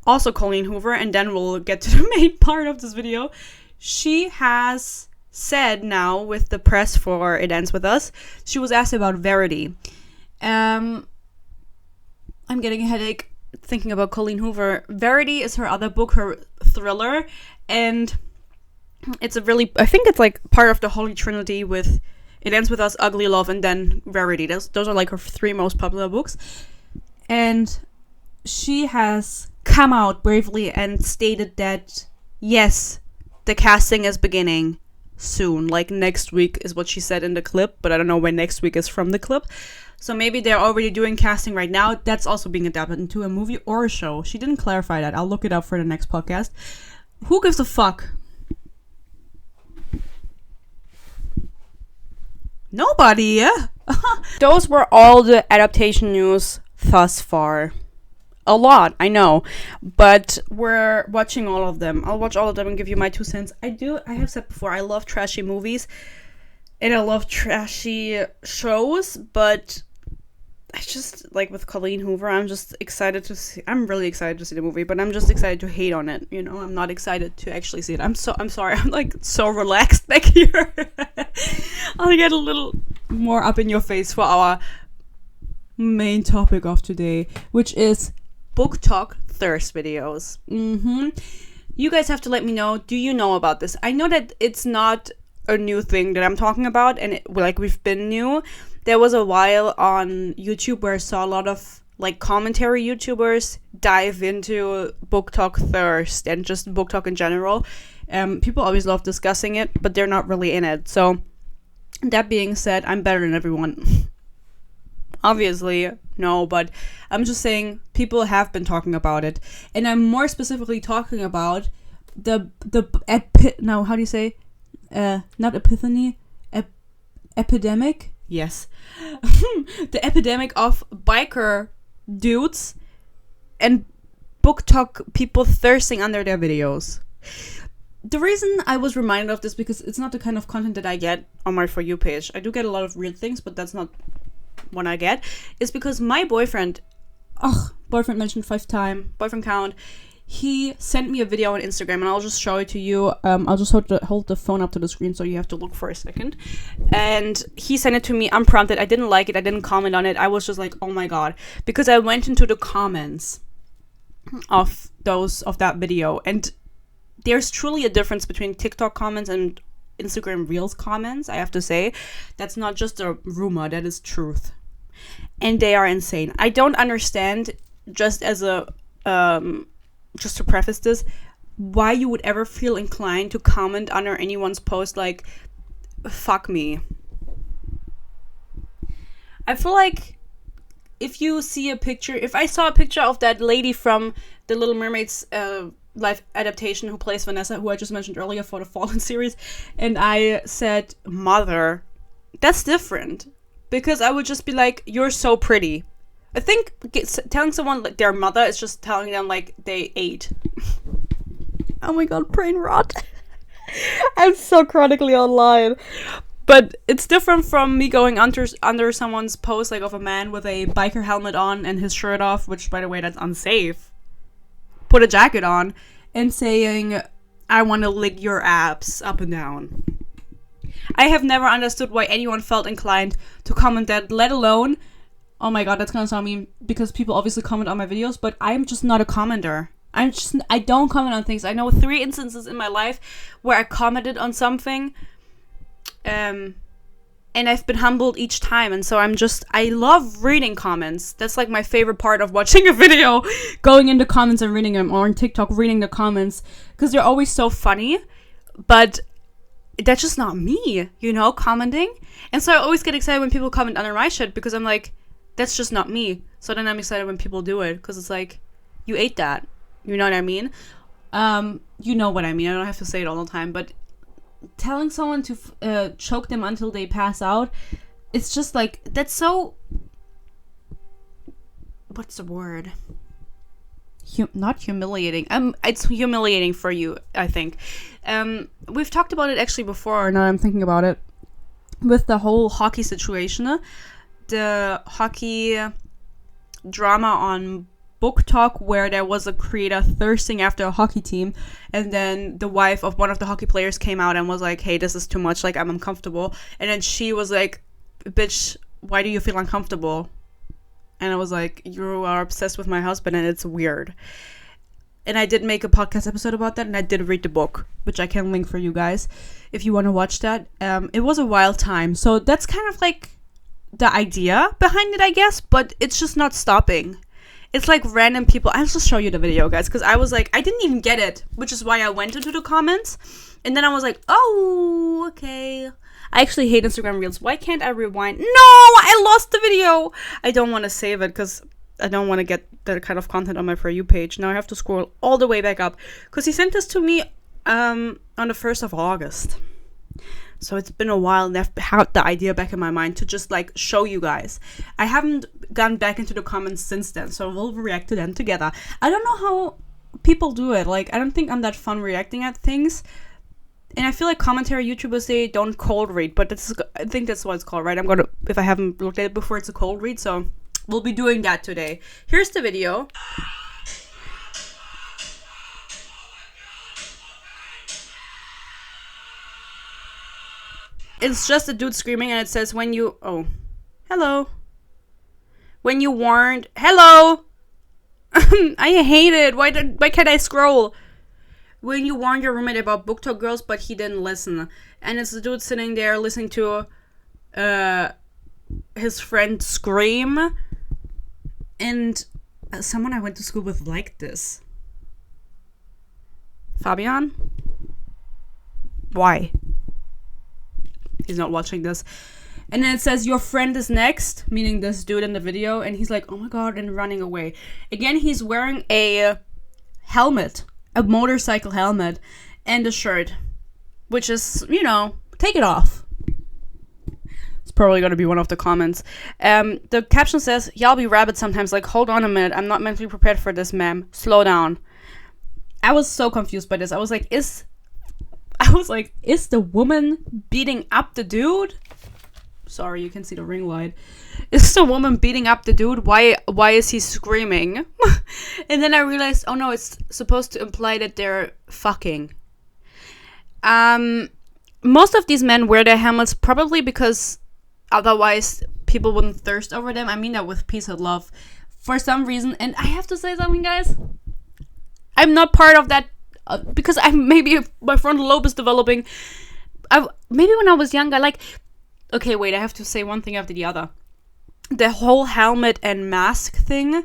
Also Colleen Hoover, and then we'll get to the main part of this video. She has said now with the press for It Ends With Us, she was asked about Verity. I'm getting a headache thinking about Colleen Hoover. Verity is her other book, her thriller, and it's I think it's part of the Holy Trinity with It Ends With Us, Ugly Love, and then Verity. Those are her three most popular books. And she has come out bravely and stated that yes, the casting is beginning soon, next week is what she said in the clip, but I don't know when next week is from the clip. So maybe they're already doing casting right now. That's also being adapted into a movie or a show. She didn't clarify that. I'll look it up for the next podcast. Who gives a fuck? Nobody, yeah? Those were all the adaptation news thus far. A lot, I know, but we're watching all of them. I'll watch all of them and give you my 2 cents. I have said before, I love trashy movies and I love trashy shows, but I just, with Colleen Hoover, I'm just excited to see, I'm really excited to see the movie, but I'm just excited to hate on it, I'm not excited to actually see it. I'm sorry, I'm so relaxed back here. I'll get a little more up in your face for our main topic of today, which is booktok thirst videos. you guys have to let me know, do you know about this? I know that it's not a new thing that I'm talking about, and we've been new. There was a while on YouTube where I saw a lot of commentary YouTubers dive into booktok thirst and just booktok in general. People always love discussing it, but they're not really in it. So that being said, I'm better than everyone. Obviously, no, but I'm just saying people have been talking about it, and I'm more specifically talking about how do you say? Not epiphany, epidemic. Yes, the epidemic of biker dudes and booktok people thirsting under their videos. The reason I was reminded of this, because it's not the kind of content that I get on my For You page. I do get a lot of weird things, but that's not what I get. Is because my boyfriend mentioned 5 times, boyfriend count, he sent me a video on Instagram, and I'll just show it to you. I'll just hold the phone up to the screen, so you have to look for a second. And he sent it to me unprompted. I didn't like it. I didn't comment on it. I was just like, oh my god. Because I went into the comments of that video, and there's truly a difference between TikTok comments and Instagram Reels comments, I have to say. That's not just a rumor, that is truth. And they are insane. I don't understand, just to preface this, why you would ever feel inclined to comment under anyone's post like, fuck me. I feel like if I saw a picture of that lady from The Little Mermaid's live adaptation who plays Vanessa, who I just mentioned earlier for the Fallen series, and I said mother, that's different, because I would just be like, you're so pretty. I think telling someone like their mother is just telling them like they ate. Oh my god, brain rot. I'm so chronically online. But it's different from me going under someone's post, like of a man with a biker helmet on and his shirt off, which, by the way, that's unsafe. Put a jacket on, and saying, I want to lick your abs up and down. I have never understood why anyone felt inclined to comment that, let alone, oh my god, that's gonna sound mean, because people obviously comment on my videos, but I'm just not a commenter. I don't comment on things. I know 3 instances in my life where I commented on something, and I've been humbled each time, and so I love reading comments. That's like my favorite part of watching a video, going into comments and reading them, or on TikTok reading the comments, because they're always so funny, but that's just not me, commenting. And so I always get excited when people comment under my shit, because I'm like, that's just not me. So then I'm excited when people do it, because it's like, you ate that. You know what I mean? You know what I mean. I don't have to say it all the time, but telling someone to choke them until they pass out, it's just like, that's so, what's the word? Not humiliating. It's humiliating for you, I think. We've talked about it actually before, now I'm thinking about it, with the whole hockey situation. The hockey drama on booktok, where there was a creator thirsting after a hockey team, and then the wife of one of the hockey players came out and was like, hey, this is too much, like, I'm uncomfortable. And then she was like, bitch, why do you feel uncomfortable? And I was like, you are obsessed with my husband and it's weird. And I did make a podcast episode about that, and I did read the book, which I can link for you guys if you want to watch that. It was a wild time. So that's kind of like the idea behind it, I guess, but it's just not stopping. It's like random people. I'll just show you the video, guys, because I was like, I didn't even get it, which is why I went into the comments. And then I was like, oh, okay. I actually hate Instagram Reels. Why can't I rewind? No, I lost the video. I don't want to save it because I don't want to get that kind of content on my For You page. Now I have to scroll all the way back up, because he sent this to me on the 1st of August. So it's been a while, and I've had the idea back in my mind to just like show you guys. I haven't gone back into the comments since then, so we'll react to them together. I don't know how people do it. Like, I don't think I'm that fun reacting at things. And I feel like commentary YouTubers say don't cold read, but I think that's what it's called, right? If I haven't looked at it before, it's a cold read, so we'll be doing that today. Here's the video. It's just a dude screaming, and it says, hello. When you warned, hello! I hate it. Why can't I scroll? when you warned your roommate about booktok girls, but he didn't listen. And it's the dude sitting there listening to his friend scream. And someone I went to school with liked this. Fabian? Why? He's not watching this. And then it says, your friend is next, meaning this dude in the video. And he's like, oh my god, and running away. Again, he's wearing a helmet. A motorcycle helmet. And a shirt. Which is, you know, take it off. It's probably going to be one of the comments. The caption says, y'all be rabbits sometimes. Like, hold on a minute. I'm not mentally prepared for this, ma'am. Slow down. I was so confused by this. I was like, is the woman beating up the dude? Sorry, you can see the ring light. Is the woman beating up the dude? Why is he screaming? And then I realized, oh no, it's supposed to imply that they're fucking. Most of these men wear their helmets probably because otherwise people wouldn't thirst over them. I mean that with peace and love. For some reason, and I have to say something, guys. I'm not part of that because maybe my frontal lobe is developing. Maybe when I was younger, like, okay, wait, I have to say one thing after the other. The whole helmet and mask thing,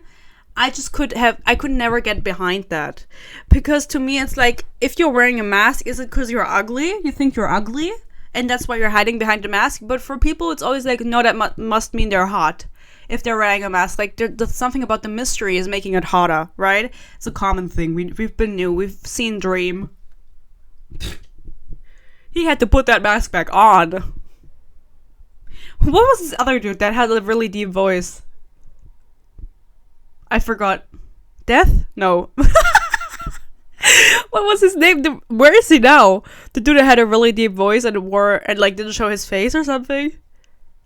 I could never get behind that. Because to me, it's like, if you're wearing a mask, is it because you're ugly? You think you're ugly? And that's why you're hiding behind the mask? But for people, it's always like, no, that must mean they're hot. If they're wearing a mask, like, there's something about the mystery is making it hotter, right? It's a common thing. We've been new. We've seen Dream. He had to put that mask back on. What was this other dude that had a really deep voice? I forgot. Death? No. What was his name? Where is he now? The dude that had a really deep voice and didn't show his face or something?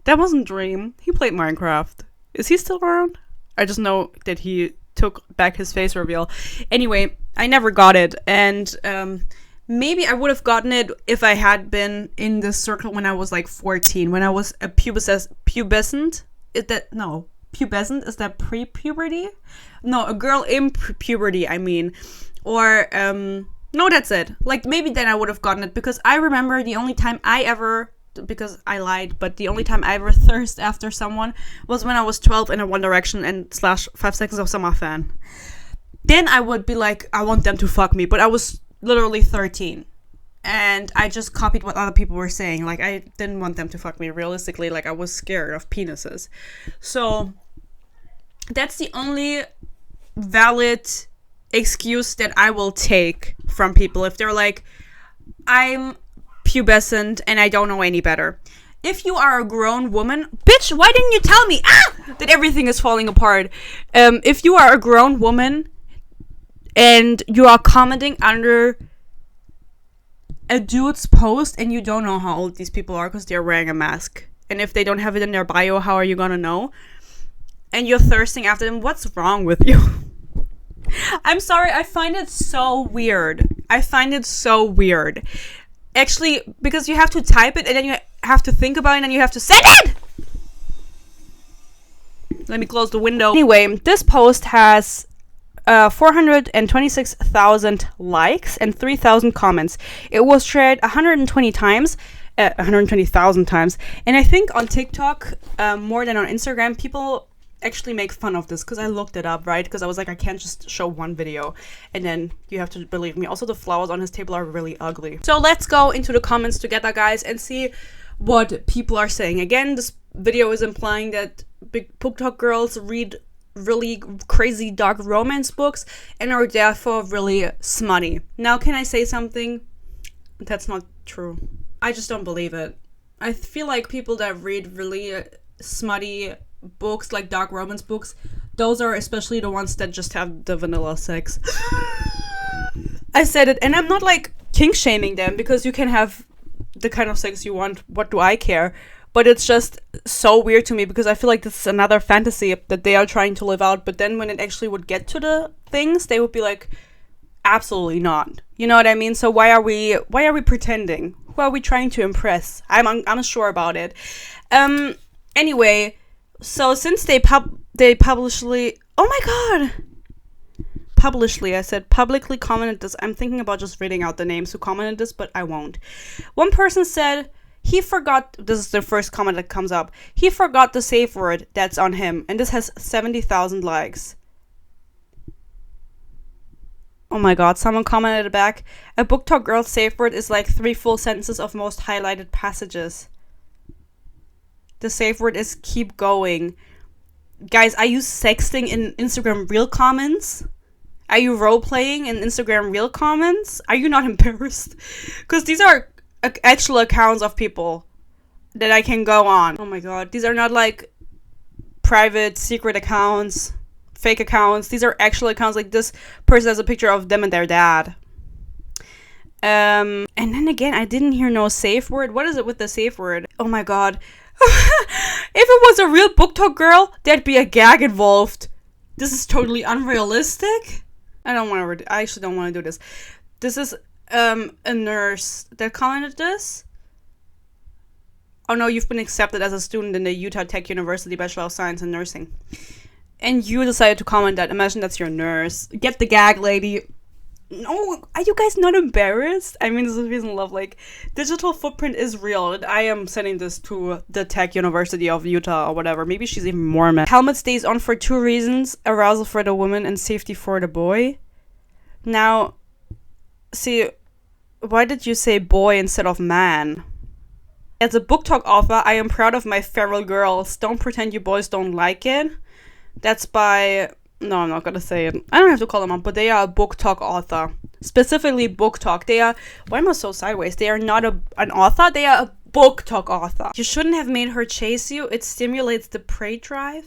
That wasn't Dream. He played Minecraft. Is he still around? I just know that he took back his face reveal. Anyway, I never got it. And maybe I would have gotten it if I had been in this circle when I was like 14. When I was a pubescent. Pubescent? Is that pre-puberty? No, a girl in puberty, I mean. Or, no, that's it. Like, maybe then I would have gotten it. Because I remember the only time because I lied, but the only time I ever thirst after someone was when I was 12 in a One Direction and / 5 Seconds of Summer fan. Then I would be like, I want them to fuck me, but I was literally 13. And I just copied what other people were saying. Like, I didn't want them to fuck me realistically. Like, I was scared of penises. So, that's the only valid excuse that I will take from people. If they're like, I'm pubescent and I don't know any better. If you are a grown woman, bitch, why didn't you tell me that everything is falling apart? If you are a grown woman and you are commenting under a dude's post and you don't know how old these people are because they're wearing a mask, and if they don't have it in their bio, how are you gonna know? And you're thirsting after them, what's wrong with you? I'm sorry, I find it so weird. Actually, because you have to type it and then you have to think about it and then you have to send it! Let me close the window. Anyway, this post has 426,000 likes and 3,000 comments. It was shared 120,000 times. And I think on TikTok, more than on Instagram, people actually make fun of this because I looked it up, right? Because I was like, I can't just show one video and then you have to believe me. Also, the flowers on his table are really ugly. So let's go into the comments together, guys, and see what people are saying. Again, this video is implying that big booktok girls read really crazy dark romance books and are therefore really smutty. Now, can I say something? That's not true. I just don't believe it. I feel like people that read really smutty books, like dark romance books, those are especially the ones that just have the vanilla sex. I said it, and I'm not like kink shaming them because you can have the kind of sex you want. What do I care? But it's just so weird to me because I feel like this is another fantasy that they are trying to live out, but then when it actually would get to the things, they would be like, absolutely not. You know what I mean? So why are we pretending? Who are we trying to impress? I'm unsure about it. Anyway, so since they publicly publicly. I said publicly commented this. I'm thinking about just reading out the names who commented this, but I won't. One person said he forgot, this is the first comment that comes up, he forgot the safe word that's on him, and this has 70,000 likes. Oh my god, someone commented back, a BookTok girl's safe word is like 3 full sentences of most highlighted passages. The safe word is keep going. Guys, are you sexting in Instagram Reel comments? Are you role-playing in Instagram Reel comments? Are you not embarrassed? Because these are actual accounts of people that I can go on. Oh my god, these are not like private, secret accounts, fake accounts. These are actual accounts. Like, this person has a picture of them and their dad. And then again, I didn't hear no safe word. What is it with the safe word? Oh my god. If it was a real BookTok girl, there'd be a gag involved. This is totally unrealistic. I actually don't want to do this. This is a nurse that commented this. Oh no, you've been accepted as a student in the Utah Tech University Bachelor of Science in Nursing. And you decided to comment that. Imagine that's your nurse. Get the gag, lady. No, are you guys not embarrassed? I mean, this is reason love. Like, digital footprint is real. And I am sending this to the Tech University of Utah or whatever. Maybe she's even more mad. Helmet stays on for 2 reasons. Arousal for the woman and safety for the boy. Now, see, why did you say boy instead of man? As a BookTok author, I am proud of my feral girls. Don't pretend you boys don't like it. That's by... No, I'm not gonna say it. I don't have to call them up, but they are a BookTok author. Specifically BookTok. They are... Why am I so sideways? They are not an author. They are a BookTok author. You shouldn't have made her chase you. It stimulates the prey drive.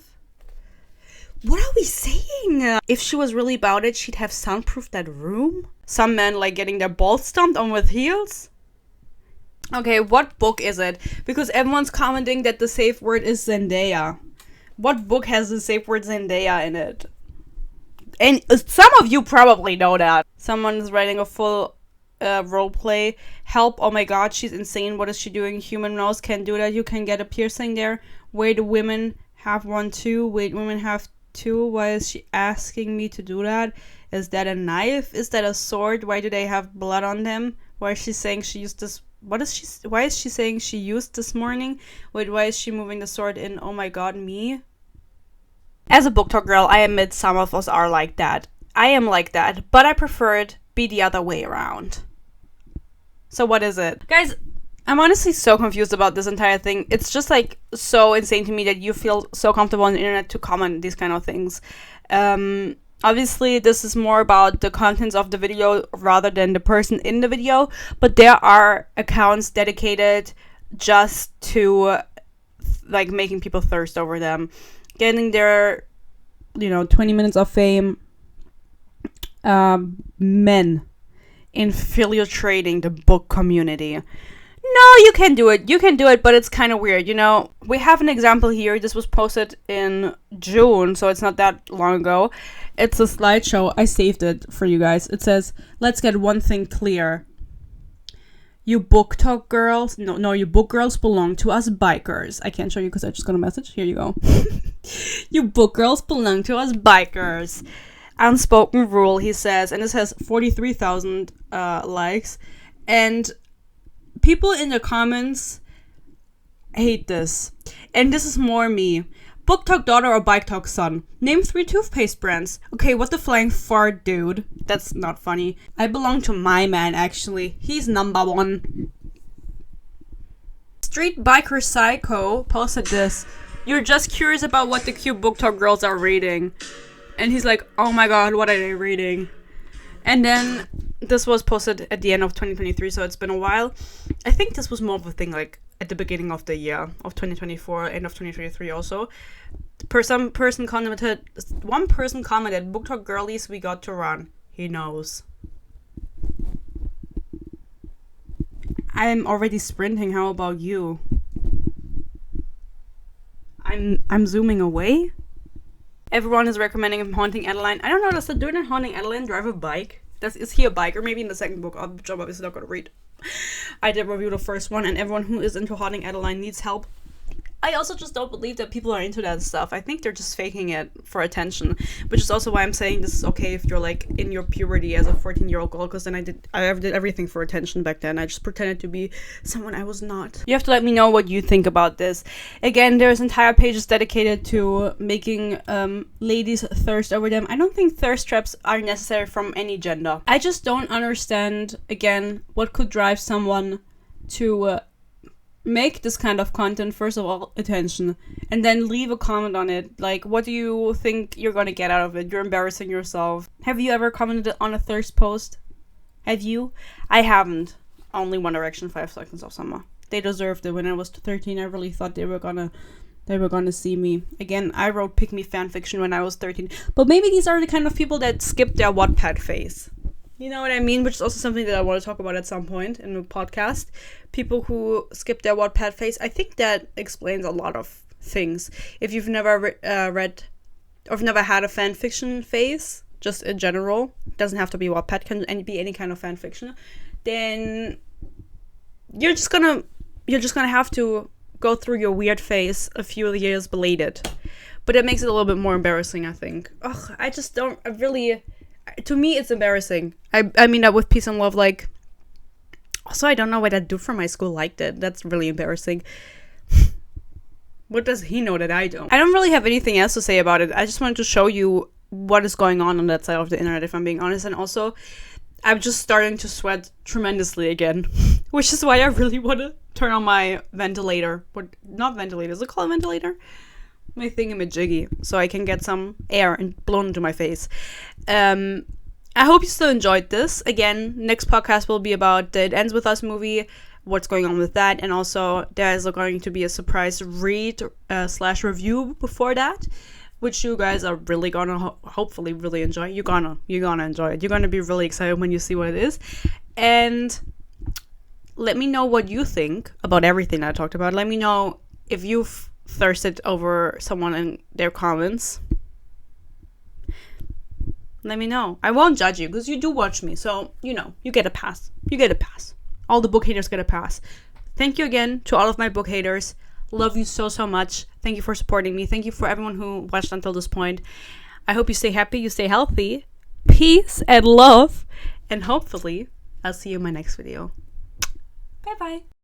What are we saying? If she was really about it, she'd have soundproofed that room? Some men like getting their balls stomped on with heels? Okay, what book is it? Because everyone's commenting that the safe word is Zendaya. What book has the safe word Zendaya in it? And some of you probably know that. Someone is writing a full roleplay. Help, oh my god, she's insane. What is she doing? Human nose can't do that. You can get a piercing there. Wait, women have one too. Wait, women have two. Why is she asking me to do that? Is that a knife? Is that a sword? Why do they have blood on them? Why is she saying she used this? Why is she saying she used this morning? Wait, why is she moving the sword in? Oh my god, me? As a BookTok girl, I admit some of us are like that. I am like that, but I prefer it be the other way around. So what is it? Guys, I'm honestly so confused about this entire thing. It's just like so insane to me that you feel so comfortable on the internet to comment these kind of things. Obviously, this is more about the contents of the video rather than the person in the video, but there are accounts dedicated just to like making people thirst over them, getting their, 20 minutes of fame. Men infiltrating the book community. No, you can do it. You can do it, but it's kind of weird. We have an example here. This was posted in June, so it's not that long ago. It's a slideshow. I saved it for you guys. It says, let's get one thing clear. You BookTok girls, no, you book girls belong to us bikers. I can't show you because I just got a message. Here you go. You book girls belong to us bikers. Unspoken rule, he says, and this has 43,000 likes. And people in the comments hate this. And this is more me. BookTok daughter or BikeTok son? Name 3 toothpaste brands. Okay, what the flying fart, dude? That's not funny. I belong to my man, actually. He's number 1. Street Biker Psycho posted this. You're just curious about what the cute BookTok girls are reading. And he's like, oh my god, what are they reading? And then this was posted at the end of 2023, so it's been a while. I think this was more of a thing like at the beginning of the year of 2024, end of 2023 also. One person commented, BookTok girlies, we got to run. He knows. I'm already sprinting, how about you? I'm zooming away. Everyone is recommending him Haunting Adeline. I don't know, does the dude in Haunting Adeline drive a bike? Is he a biker? Maybe in the second book, which I'm obviously not going to read. I did review the first one, and everyone who is into Haunting Adeline needs help. I also just don't believe that people are into that stuff. I think they're just faking it for attention, which is also why I'm saying this is okay if you're like in your puberty as a 14-year-old girl, because then I did everything for attention back then. I just pretended to be someone I was not. You have to let me know what you think about this. Again, there's entire pages dedicated to making ladies thirst over them. I don't think thirst traps are necessary from any gender. I just don't understand, again, what could drive someone to make this kind of content. First of all, attention, and then leave a comment on it. Like, what do you think you're gonna get out of it? You're embarrassing yourself. Have you ever commented on a thirst post? Have you? I haven't. Only One Direction, 5 Seconds of Summer. They deserved it. When I was 13, I really thought they were gonna see me. Again, I wrote pick me fanfiction when I was 13, but maybe these are the kind of people that skip their Wattpad phase. You know what I mean? Which is also something that I want to talk about at some point in the podcast. People who skip their Wattpad phase. I think that explains a lot of things. If you've never read or never had a fan fiction phase, just in general, doesn't have to be Wattpad, can be any kind of fan fiction, then you're just gonna have to go through your weird phase a few years belated. But it makes it a little bit more embarrassing, I think. Ugh, I just don't. To me, it's embarrassing. I mean that with peace and love, like, also, I don't know what that dude from my school liked it. That's really embarrassing. What does he know that I don't? I don't really have anything else to say about it. I just wanted to show you what is going on that side of the internet, if I'm being honest. And also, I'm just starting to sweat tremendously again, which is why I really want to turn on my ventilator. Not ventilator, is it called a ventilator? My thingamajiggy, so I can get some air and blown into my face. I hope you still enjoyed this. Again, next podcast will be about the It Ends With Us movie, what's going on with that, and also there is going to be a surprise read / review before that, which you guys are really gonna hopefully really enjoy. You're gonna enjoy it. You're gonna be really excited when you see what it is. And let me know what you think about everything I talked about. Let me know if you've thirsted over someone in their comments. Let me know. I won't judge you because you do watch me, so you get a pass. All the book haters get a pass. Thank you again to all of my book haters. Love you so much. Thank you for supporting me. Thank you for everyone who watched until this point. I hope you stay happy, you stay healthy. Peace and love, and hopefully I'll see you in my next video. Bye bye.